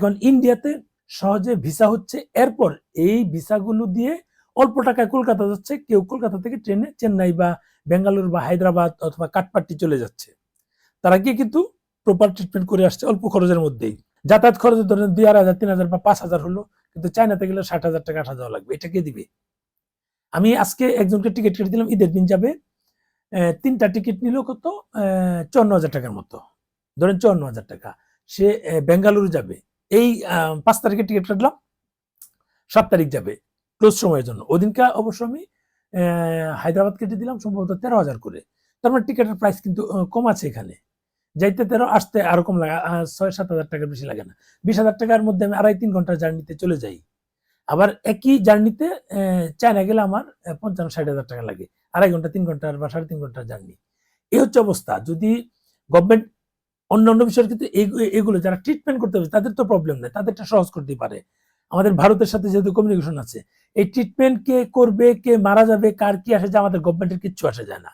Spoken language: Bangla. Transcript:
এখন ইন্ডিয়াতে সহজে ভিসা হচ্ছে, এরপর এই ভিসাগুলো দিয়ে অল্প টাকায় কলকাতা যাচ্ছে, কেউ কলকাতা থেকে ট্রেনে চেন্নাই বা বেঙ্গালুরু বা হায়দ্রাবাদ অথবা কাঠপাট্টি চলে যাচ্ছে। তারা গিয়ে কিন্তু প্রপার ট্রিটমেন্ট করে আসছে অল্প খরচের মধ্যেই। যাতায়াত খরচে ধরেন 2,000, 3,000 বা 5,000 হলো, কিন্তু চায়নাতে গেলে 60,000 টাকা 8,000 লাগবে। এটা কে দিবে? আমি আজকে একজনকে টিকিট কেটে দিলাম, ঈদের দিন যাবে, 3টা টিকিট নিল কত, 54,000 টাকার মতো, ধরেন 54,000 টাকা। সে বেঙ্গালুরু যাবে, এই 5 তারিখে টিকিট কাটলাম, 7 তারিখ যাবে ক্লোজ সময়ের জন্য। ওদিনকে অবশ্য আমি হায়দ্রাবাদ কেটে দিলাম সম্ভবত 13,000 করে। তার মানে টিকিটের প্রাইস কিন্তু কম আছে এখানে, যাইতে 13, আসতে আরো কম লাগে, 6-7,000 টাকার বেশি লাগে না। 20,000 টাকার মধ্যে আমি 2.5-3 ঘন্টার জার্নিতে চলে যাই। আবার একই জার্নিতে চায়না গেলে আমার 50-60,000 টাকা লাগে, 2.5 ঘন্টা 3 ঘন্টার বা 3.5 ঘন্টার জার্নি। এই হচ্ছে অবস্থা। যদি গভর্নমেন্ট অন্যান্য বিষয়ের কিন্তু এগুলো যারা ট্রিটমেন্ট করতে হবে তাদের তো প্রবলেম নেই, তাদেরটা সহজ করতে পারে। আমাদের ভারতের সাথে যেহেতু কমিউনিকেশন আছে, এই ট্রিটমেন্ট কে করবে, কে মারা যাবে, কার কি আসে যায়, আমাদের গভর্নমেন্টের কিচ্ছু আসে যায় না।